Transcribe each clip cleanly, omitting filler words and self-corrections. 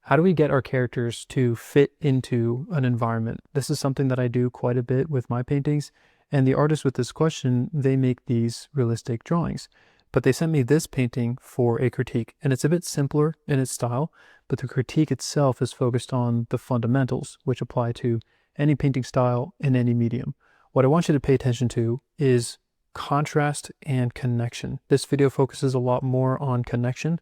How do we get our characters to fit into an environment? This is something that I do quite a bit with my paintings. And the artists with this question, they make these realistic drawings. But they sent me this painting for a critique. And it's a bit simpler in its style, but the critique itself is focused on the fundamentals, which apply to any painting style in any medium. What I want you to pay attention to is contrast and connection. This video focuses a lot more on connection.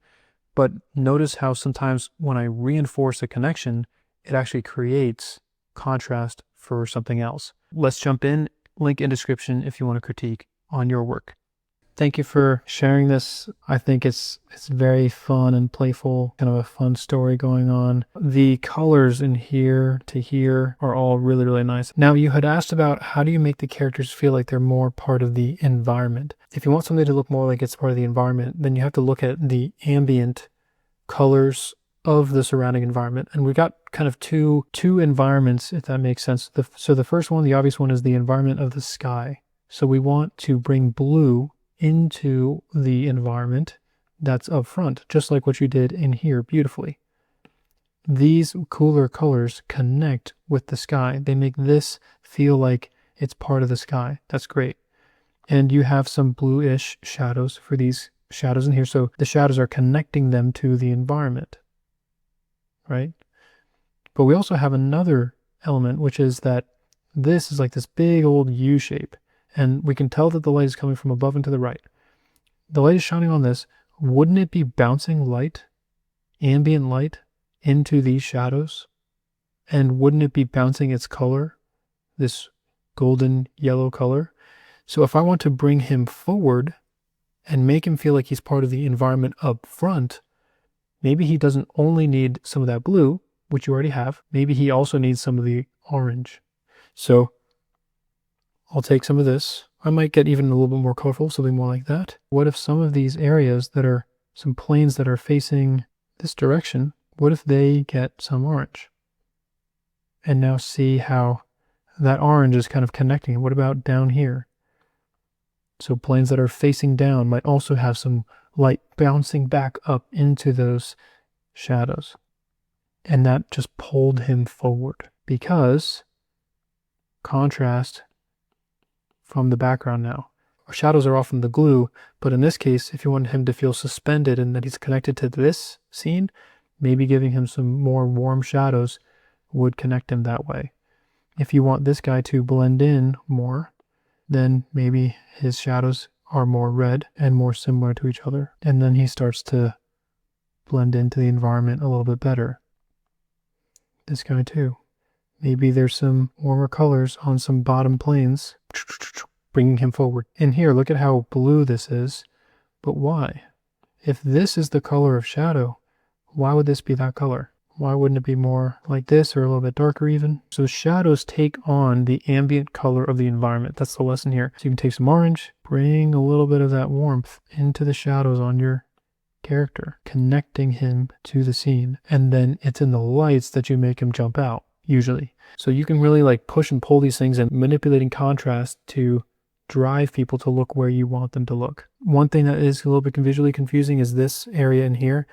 But notice how sometimes when I reinforce a connection, it actually creates contrast for something else. Let's jump in. Link in description if you want to critique on your work. Thank you for sharing this. I think it's very fun and playful, kind of a fun story going on. The colors in here to here are all really, really nice. Now, you had asked about how do you make the characters feel like they're more part of the environment. If you want something to look more like it's part of the environment, then you have to look at the ambient colors of the surrounding environment. And we got kind of two environments, if that makes sense. So the first one, the obvious one, is the environment of the sky. So we want to bring blue into the environment that's up front, just like what you did in here beautifully. These cooler colors connect with the sky. They make this feel like it's part of the sky. That's great. And you have some bluish shadows for these shadows in here. So the shadows are connecting them to the environment, right? But we also have another element, which is that this is like this big old U shape. And we can tell that the light is coming from above and to the right. The light is shining on this. Wouldn't it be bouncing light, ambient light, into these shadows? And wouldn't it be bouncing its color, this golden yellow color? So if I want to bring him forward and make him feel like he's part of the environment up front, maybe he doesn't only need some of that blue, which you already have. Maybe he also needs some of the orange. So I'll take some of this. I might get even a little bit more colorful, something more like that. What if some of these areas that are some planes that are facing this direction, what if they get some orange? And now see how that orange is kind of connecting. What about down here? So planes that are facing down might also have some light bouncing back up into those shadows. And that just pulled him forward because contrast from the background now. Our shadows are often the glue, but in this case, if you want him to feel suspended and that he's connected to this scene, maybe giving him some more warm shadows would connect him that way. If you want this guy to blend in more, then maybe his shadows are more red and more similar to each other. And then he starts to blend into the environment a little bit better. This guy too. Maybe there's some warmer colors on some bottom planes, bringing him forward. And here, look at how blue this is. But why? If this is the color of shadow, why would this be that color? Why wouldn't it be more like this or a little bit darker even? So shadows take on the ambient color of the environment. That's the lesson here. So you can take some orange, bring a little bit of that warmth into the shadows on your character, connecting him to the scene. And then it's in the lights that you make him jump out, usually. So you can really like push and pull these things and manipulating contrast to drive people to look where you want them to look. One thing that is a little bit visually confusing is this area in here.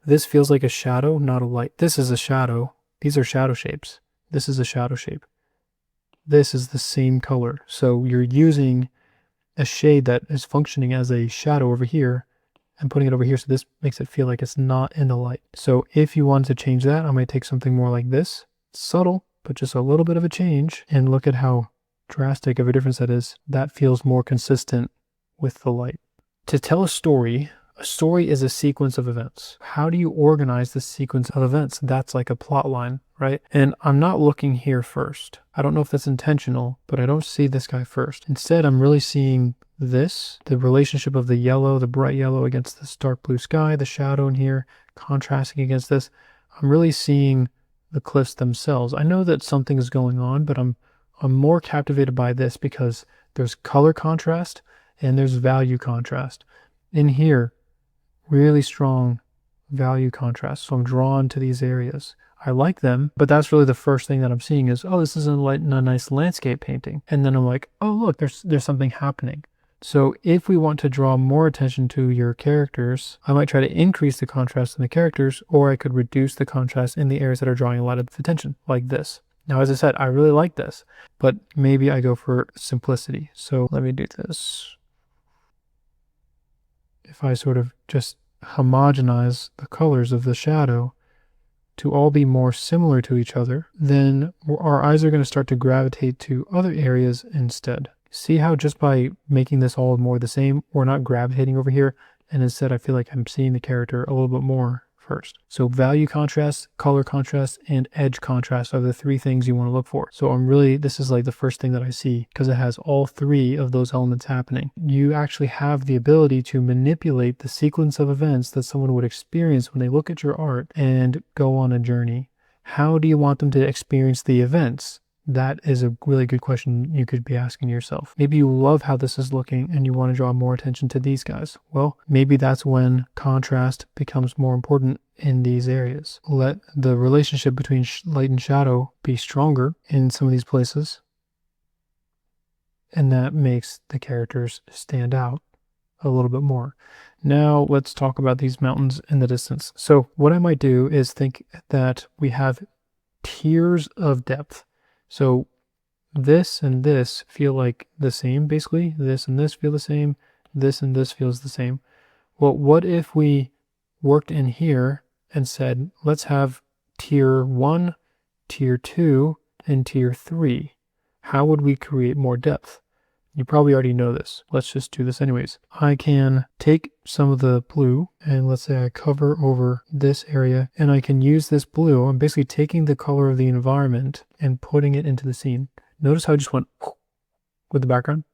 This feels like a shadow, not a light. This is a shadow. These are shadow shapes. This is a shadow shape. This is the same color. So you're using a shade that is functioning as a shadow over here and putting it over here. So this makes it feel like it's not in the light. So if you want to change that, I might take something more like this. Subtle, but just a little bit of a change. And look at how drastic of a difference that is. That feels more consistent with the light. To tell a story is a sequence of events. How do you organize the sequence of events? That's like a plot line, right? And I'm not looking here first. I don't know if that's intentional, but I don't see this guy first. Instead, I'm really seeing this, the relationship of the yellow, the bright yellow against this dark blue sky, the shadow in here contrasting against this. I'm really seeing the cliffs themselves. I know that something is going on, but I'm more captivated by this because there's color contrast and there's value contrast. In here, really strong value contrast. So I'm drawn to these areas. I like them, but that's really the first thing that I'm seeing is, oh, this is a nice landscape painting. And then I'm like, oh, look, there's something happening. So if we want to draw more attention to your characters, I might try to increase the contrast in the characters, or I could reduce the contrast in the areas that are drawing a lot of attention, like this. Now, as I said, I really like this, but maybe I go for simplicity. So let me do this. If I sort of just homogenize the colors of the shadow to all be more similar to each other, then our eyes are going to start to gravitate to other areas instead. See how just by making this all more the same, we're not gravitating over here, and instead I feel like I'm seeing the character a little bit more first. So value contrast, color contrast, and edge contrast are the three things you want to look for. So this is like the first thing that I see because it has all three of those elements happening. You actually have the ability to manipulate the sequence of events that someone would experience when they look at your art and go on a journey. How do you want them to experience the events? That is a really good question you could be asking yourself. Maybe you love how this is looking and you want to draw more attention to these guys. Well, maybe that's when contrast becomes more important in these areas. Let the relationship between light and shadow be stronger in some of these places, and that makes the characters stand out a little bit more. Now let's talk about these mountains in the distance. So what I might do is think that we have tiers of depth. So this and this feel like the same, basically. This and this feel the same. This and this feels the same. Well, what if we worked in here and said, let's have tier 1, tier 2, and tier 3. How would we create more depth? You probably already know this. Let's just do this anyways. I can take some of the blue and let's say I cover over this area and I can use this blue. I'm basically taking the color of the environment and putting it into the scene. Notice how I just went with the background.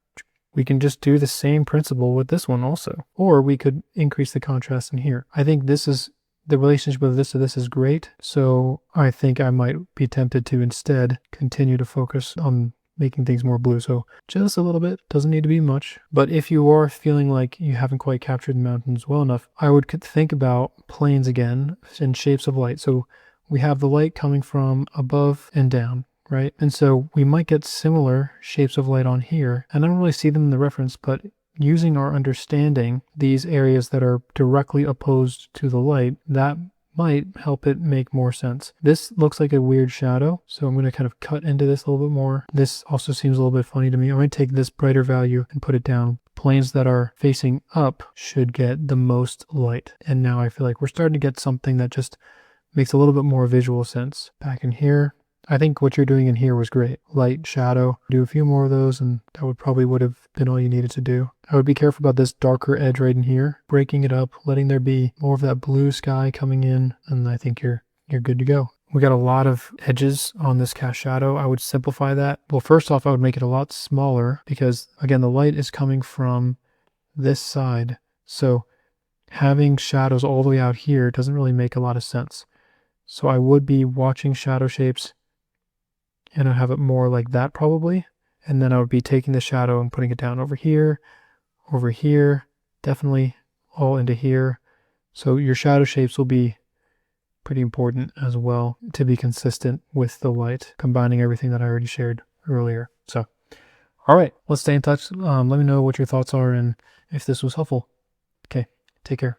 We can just do the same principle with this one also. Or we could increase the contrast in here. I think the relationship of this to this is great. So I think I might be tempted to instead continue to focus on making things more blue. So just a little bit, doesn't need to be much. But if you are feeling like you haven't quite captured the mountains well enough, I would think about planes again and shapes of light. So we have the light coming from above and down, right? And so we might get similar shapes of light on here. And I don't really see them in the reference, but using our understanding, these areas that are directly opposed to the light, that might help it make more sense. This looks like a weird shadow, so I'm going to kind of cut into this a little bit more. This also seems a little bit funny to me. I'm going to take this brighter value and put it down. Planes that are facing up should get the most light. And now I feel like we're starting to get something that just makes a little bit more visual sense. Back in here, I think what you're doing in here was great. Light, shadow, do a few more of those and that would have been all you needed to do. I would be careful about this darker edge right in here, breaking it up, letting there be more of that blue sky coming in, and I think you're good to go. We got a lot of edges on this cast shadow. I would simplify that. Well, first off, I would make it a lot smaller because again, the light is coming from this side. So having shadows all the way out here doesn't really make a lot of sense. So I would be watching shadow shapes and I'd have it more like that probably. And then I would be taking the shadow and putting it down over here, definitely all into here. So your shadow shapes will be pretty important as well to be consistent with the light, combining everything that I already shared earlier. So, all right, let's stay in touch. Let me know what your thoughts are and if this was helpful. Okay, take care.